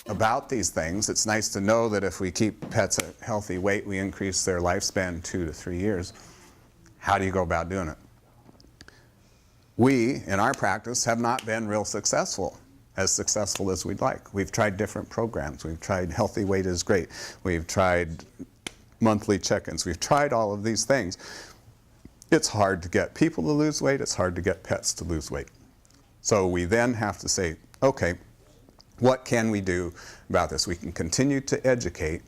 About these things, it's nice to know that if we keep pets at healthy weight, we increase their lifespan 2 to 3 years. How do you go about doing it? We, in our practice, have not been real successful as we'd like. We've tried different programs. We've tried Healthy Weight is Great. We've tried monthly check-ins. We've tried all of these things. It's hard to get people to lose weight. It's hard to get pets to lose weight. So we then have to say, okay, what can we do about this? We can continue to educate,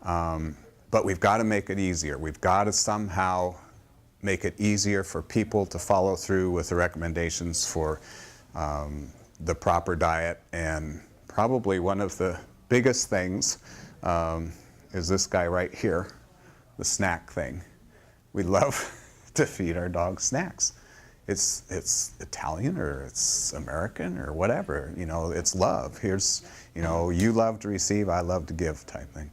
but we've got to make it easier. We've got to somehow make it easier for people to follow through with the recommendations for the proper diet. And probably one of the biggest things is this guy right here, the snack thing. We love to feed our dogs snacks. It's Italian or it's American or whatever, you know, it's love. Here's, you know, you love to receive, I love to give type thing.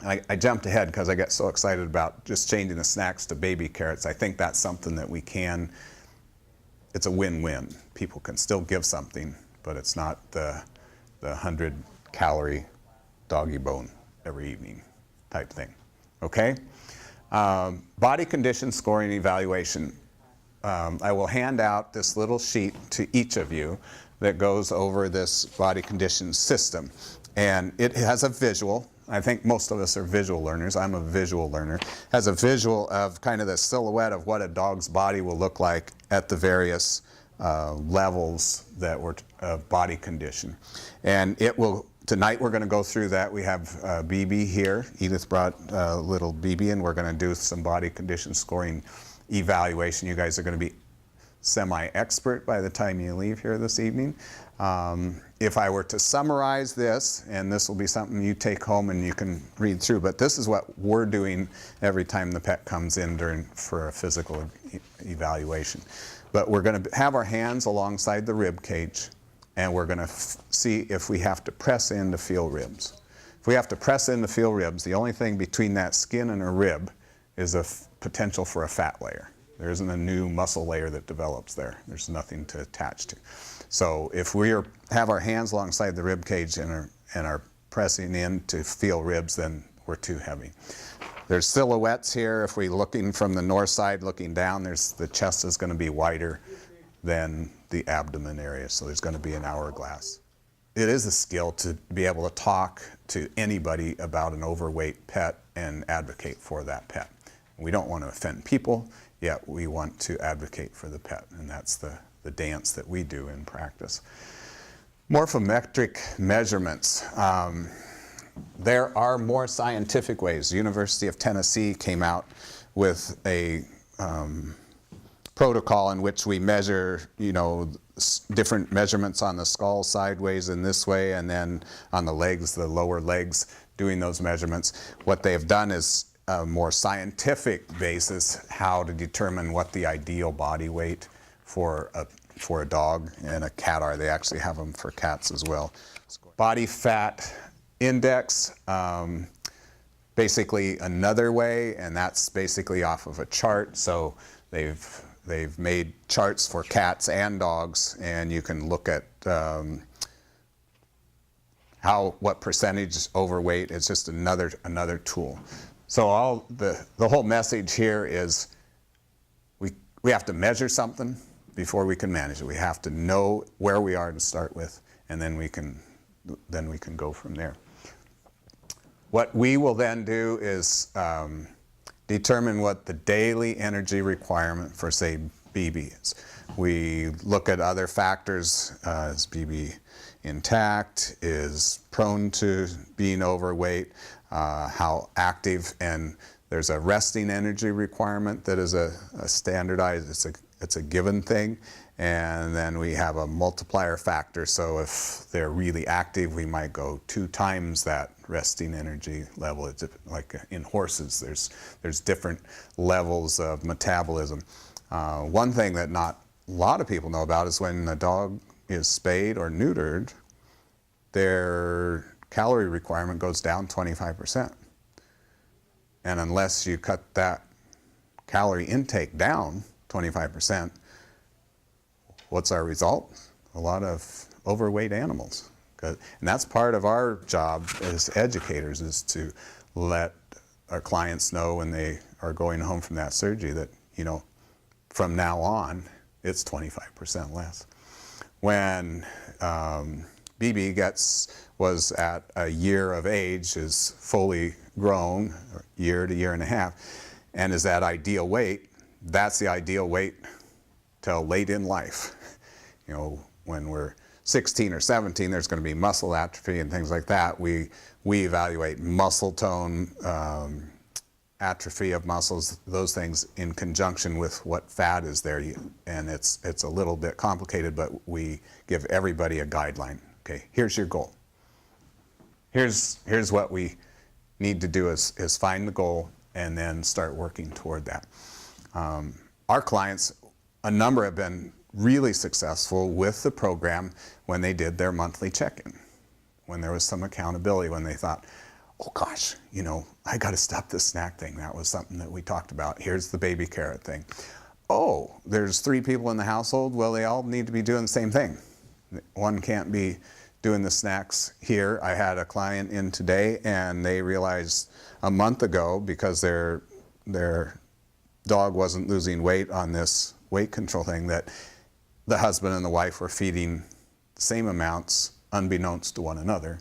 I jumped ahead because I get so excited about just changing the snacks to baby carrots. I think that's something that we can, it's a win-win. People can still give something, but it's not the 100-calorie doggy bone every evening type thing, okay? Body condition scoring evaluation. I will hand out this little sheet to each of you that goes over this body condition system. And it has a visual. I think most of us are visual learners. I'm a visual learner. It has a visual of kind of the silhouette of what a dog's body will look like at the various levels that were of body condition. And it will, tonight we're going to go through that. We have BB here. Edith brought little BB, and we're going to do some body condition scoring evaluation. You guys are going to be semi-expert by the time you leave here this evening. If I were to summarize this, and this will be something you take home and you can read through, but this is what we're doing every time the pet comes in for a physical evaluation. But we're going to have our hands alongside the rib cage, and we're going to see if we have to press in to feel ribs. If we have to press in to feel ribs, the only thing between that skin and a rib is a potential for a fat layer. There isn't a new muscle layer that develops there. There's nothing to attach to. So if we have our hands alongside the rib cage and are pressing in to feel ribs, then we're too heavy. There's silhouettes here. If we're looking from the north side, looking down, the chest is going to be wider than the abdomen area, so there's going to be an hourglass. It is a skill to be able to talk to anybody about an overweight pet and advocate for that pet. We don't want to offend people, yet we want to advocate for the pet, and that's the dance that we do in practice. Morphometric measurements. There are more scientific ways. The University of Tennessee came out with a protocol in which we measure, you know, different measurements on the skull sideways in this way, and then on the legs, the lower legs, doing those measurements. What they've done is a more scientific basis how to determine what the ideal body weight for a dog and a cat are. They actually have them for cats as well. Body fat index, basically another way, and that's basically off of a chart. So they've made charts for cats and dogs, and you can look at what percentage is overweight. It's just another tool. So the whole message here is we have to measure something before we can manage it. We have to know where we are to start with, and then we can go from there. What we will then do is determine what the daily energy requirement for, say, BB is. We look at other factors. Is BB intact? Is prone to being overweight? How active? And there's a resting energy requirement that is a standardized, it's a given thing. And then we have a multiplier factor. So if they're really active, we might go 2 times that resting energy level. It's like in horses, there's different levels of metabolism. One thing that not a lot of people know about is when a dog is spayed or neutered, their calorie requirement goes down 25%. And unless you cut that calorie intake down 25%, what's our result? A lot of overweight animals. And that's part of our job as educators, is to let our clients know when they are going home from that surgery that, you know, from now on, it's 25% less. When BB was at a year of age, is fully grown, year to year and a half, and is at ideal weight, that's the ideal weight till late in life. You know, when we're 16 or 17, there's going to be muscle atrophy and things like that. We evaluate muscle tone, atrophy of muscles, those things in conjunction with what fat is there. And it's a little bit complicated, but we give everybody a guideline. Okay, here's your goal. Here's what we need to do is find the goal and then start working toward that. Our clients, a number have been really successful with the program when they did their monthly check-in, when there was some accountability, when they thought, oh gosh, you know, I got to stop this snack thing. That was something that we talked about. Here's the baby carrot thing. Oh, there's 3 people in the household. Well, they all need to be doing the same thing. One can't be doing the snacks here. I had a client in today, and they realized a month ago, because their dog wasn't losing weight on this weight control thing, that the husband and the wife were feeding the same amounts, unbeknownst to one another,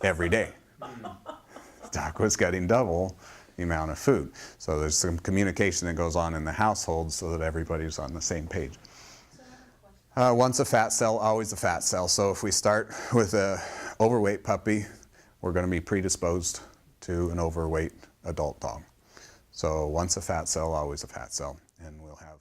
every day. The dog was getting double the amount of food. So there's some communication that goes on in the household so that everybody's on the same page. Once a fat cell, always a fat cell. So if we start with an overweight puppy, we're going to be predisposed to an overweight adult dog. So once a fat cell, always a fat cell, and we'll have